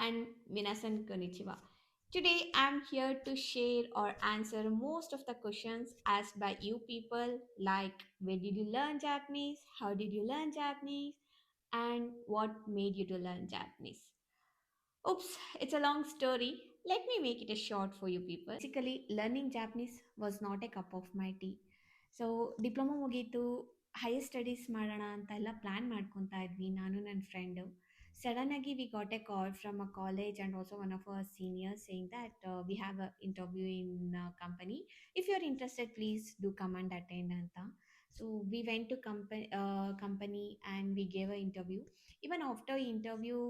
and minasan konnichiwa. Today I'm here to share or answer most of the questions asked by you people like where did you learn Japanese, how did you learn Japanese, and what made you to learn Japanese. Oops, it's a long story. Let me make it a short for you people. Basically, learning Japanese was not a cup of my tea. So diploma ಮುಗೀತು, higher studies ಮಾಡೋಣ ಅಂತ ಎಲ್ಲ plan ಮಾಡ್ಕೊತಾ ಇದ್ವಿ ನಾನು ನನ್ನ friend. Sudden ಆಗಿ we got a call from a college and also one of our seniors saying that we have a interview in company. If you are interested please do come and attend ಅಂತ. So we went to company and we gave a interview. Even after interview,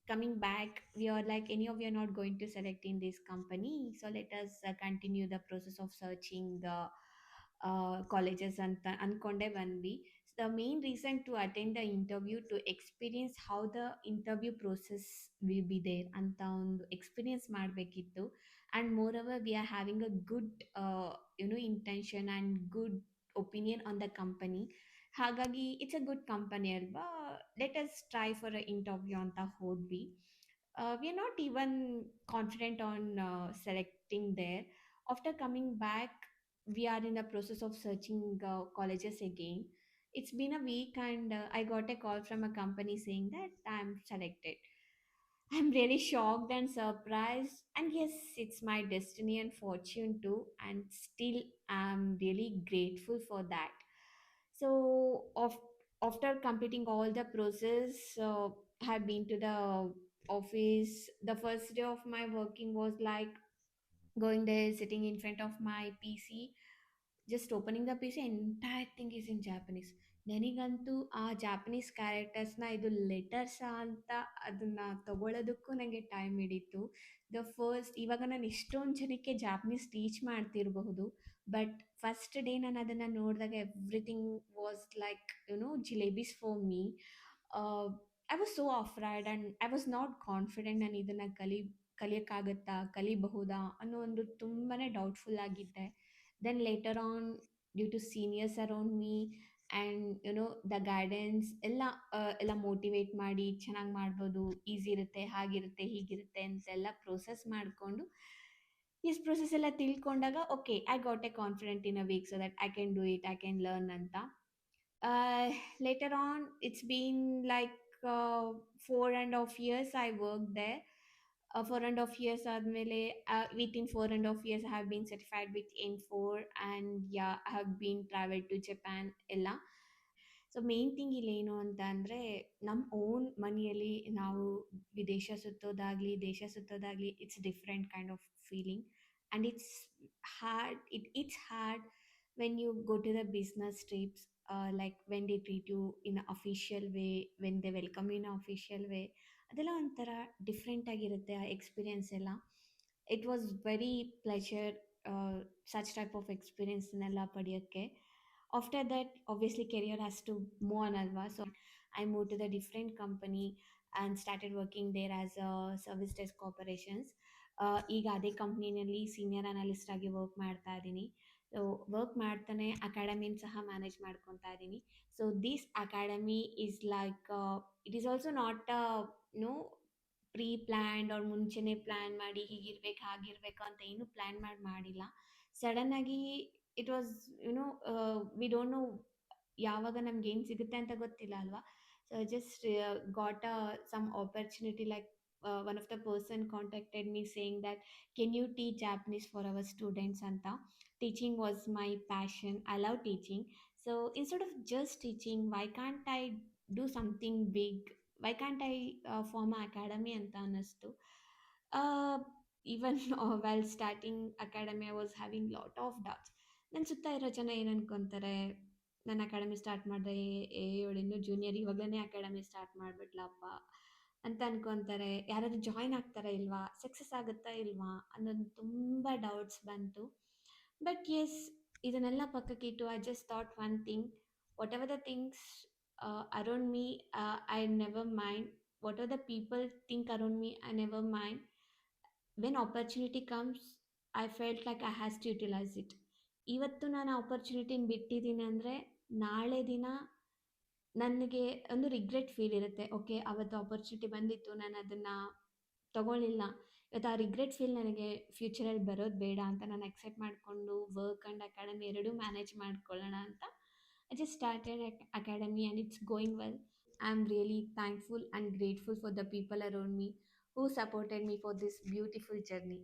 coming back, we are like, any of you are not going to select in this company, so let us continue the process of searching the colleges ಅಂತ ಅನ್ಕೊಂಡೇ ಬಂದ್ವಿ. The main reason to attend the interview to experience how the interview process will be there ಅಂತ ಒಂದು experience ಮಾಡಬೇಕಿತ್ತು. And moreover we are having a good intention and good opinion on the company. ಹಾಗಾಗಿ it's a good company ಅಲ್ವಾ, let us try for a interview ಅಂತ ಹೋದ್ವಿ. We are not even confident on selecting there. After coming back, we are in the process of searching colleges again. It's been a week and I got a call from a company saying that I'm selected. I'm really shocked and surprised, and yes, it's my destiny and fortune too, and still I'm really grateful for that. So after completing all the process, have been to the office. The first day of my working was like going there, sitting in front of my PC, just opening the PC, entire thing is in Japanese. ನನಗಂತೂ ಆ Japanese ಕ್ಯಾರೆಕ್ಟರ್ಸ್ನ ಇದು ಲೆಟರ್ಸಾ ಅಂತ ಅದನ್ನ ತಗೊಳ್ಳೋದಕ್ಕೂ ನನಗೆ time ಹಿಡಿತು. First ಇವಾಗ ನಾನು ಎಷ್ಟೊಂದು ಜನಕ್ಕೆ ಜಾಪನೀಸ್ ಟೀಚ್ ಮಾಡ್ತಿರಬಹುದು, ಬಟ್ ಫಸ್ಟ್ ಡೇ ನಾನು ಅದನ್ನು ನೋಡಿದಾಗ everything was like jalebis for me. I was so afraid and I was not confident ನಾನು ಇದನ್ನು ಕಲಿಯೋಕ್ಕಾಗತ್ತಾ, ಕಲಿಬಹುದಾ ಅನ್ನೋ ಒಂದು ತುಂಬಾ ಡೌಟ್ಫುಲ್ ಆಗಿದ್ದೆ. Then later on, due to seniors around me and the guidance ಎಲ್ಲ ಮೋಟಿವೇಟ್ ಮಾಡಿ, ಚೆನ್ನಾಗಿ ಮಾಡ್ಬೋದು, ಈಸಿ ಇರುತ್ತೆ, ಹಾಗಿರುತ್ತೆ, ಹೀಗಿರುತ್ತೆ ಅಂತೆಲ್ಲ ಪ್ರೋಸೆಸ್ ಮಾಡಿಕೊಂಡು ಪ್ರೊಸೆಸ್ ಎಲ್ಲ ತಿಳ್ಕೊಂಡಾಗ okay, I got a confident in a week so that I can do it, I can learn ಅಂತ. Later on, it's been like 4.5 years I worked there. 4.5 years ಆದಮೇಲೆ, within 4.5 years I have been certified with N4, and yeah, I have been traveled to Japan ಎಲ್ಲ. So main thing ಇಲ್ಲಿ ಏನು ಅಂತ ಅಂದರೆ, ನಮ್ಮ own ಮನಿಯಲ್ಲಿ ನಾವು ದೇಶ ಸುತ್ತೋದಾಗಲಿ it's different kind of feeling. And it's hard when you go to the business trips, like when they treat you in official way, when they welcome you in official way, ಅದೆಲ್ಲ ಒಂಥರ different ಆಗಿರುತ್ತೆ ಆ experience ಎಲ್ಲ. It was very pleasure such type of ಎಕ್ಸ್ಪೀರಿಯನ್ಸ್ನೆಲ್ಲ ಪಡೆಯೋಕ್ಕೆ. After that, obviously career has to move on alva, so I moved to the different company and started working there as a service desk operations. ಈಗ ಅದೇ ಕಂಪ್ನಿನಲ್ಲಿ senior analyst ಆಗಿ work ಮಾಡ್ತಾ ಇದ್ದೀನಿ. So work ಮಾಡ್ತಾನೆ ಅಕಾಡೆಮಿನ ಸಹ manage ಮಾಡ್ಕೊತಾ ಇದ್ದೀನಿ. So this academy is like, it is also not no preplanned ಅವ್ರು ಮುಂಚೆನೇ ಪ್ಲ್ಯಾನ್ ಮಾಡಿ ಹೀಗಿರ್ಬೇಕು ಹಾಗಿರ್ಬೇಕು ಅಂತ ಏನು ಪ್ಲ್ಯಾನ್ ಮಾಡಿಲ್ಲ. ಸಡನ್ ಆಗಿ it was we don't know ಯಾವಾಗ ನಮ್ಗೆ ಏನು ಸಿಗುತ್ತೆ ಅಂತ ಗೊತ್ತಿಲ್ಲ ಅಲ್ವಾ. So just got some opportunity, like one of the person contacted me saying that can you teach Japanese for our students ಅಂತ. Teaching was my passion, I love teaching. So instead of just teaching, why can't I do something big, why can't I form a academy ಅಂತ ಅನ್ನಿಸ್ತು. Even well starting academy I was having lot of doubts. ನನ್ನ ಸುತ್ತ ಇರೋ ಜನ ಏನು ಅನ್ಕೊತಾರೆ, ನನ್ನ academy start ಮಾಡಿದೆ, ಇವಳು ಇನ್ನೂ ಜೂನಿಯರ್ ಇವಾಗಲೇ ಅಕಾಡೆಮಿ ಸ್ಟಾರ್ಟ್ ಮಾಡಿಬಿಟ್ಲಪ್ಪ ಅಂತ ಅನ್ಕೊತಾರೆ. ಯಾರಾದರೂ ಜಾಯ್ನ್ ಆಗ್ತಾರಾ ಇಲ್ವಾ, ಸಕ್ಸಸ್ ಆಗುತ್ತಾ ಇಲ್ವಾ ಅನ್ನೋದು ತುಂಬ ಡೌಟ್ಸ್ ಬಂತು. ಬಟ್ ಎಸ್, ಇದನ್ನೆಲ್ಲ ಪಕ್ಕಕ್ಕಿಟ್ಟು I just thought one thing, whatever the things around me, I never mind. Whatever the people think around me, I never mind. When opportunity comes, I felt like I has to utilise it. ಇವತ್ತು ನಾನು ಆಪರ್ಚುನಿಟಿನ ಬಿಟ್ಟಿದ್ದೀನಿ ಅಂದರೆ, ನಾಳೆ ದಿನ ನನಗೆ ಒಂದು regret feel ಇರುತ್ತೆ. ಓಕೆ, ಅವತ್ತು ಆಪರ್ಚುನಿಟಿ ಬಂದಿತ್ತು, ನಾನು ಅದನ್ನು ತಗೊಳ್ಳಿಲ್ಲ. ಇವತ್ತು ಆ ರಿಗ್ರೆಟ್ ಫೀಲ್ ನನಗೆ ಫ್ಯೂಚರಲ್ಲಿ ಬರೋದು ಬೇಡ ಅಂತ ನಾನು ಅಕ್ಸೆಪ್ಟ್ ಮಾಡಿಕೊಂಡು ವರ್ಕ್ ಆ್ಯಂಡ್ ಅಕಾಡೆಮಿ ಎರಡೂ ಮ್ಯಾನೇಜ್ ಮಾಡ್ಕೊಳ್ಳೋಣ ಅಂತ I just started academy and it's going well. I am really thankful and grateful for the people around me who supported me for this beautiful journey.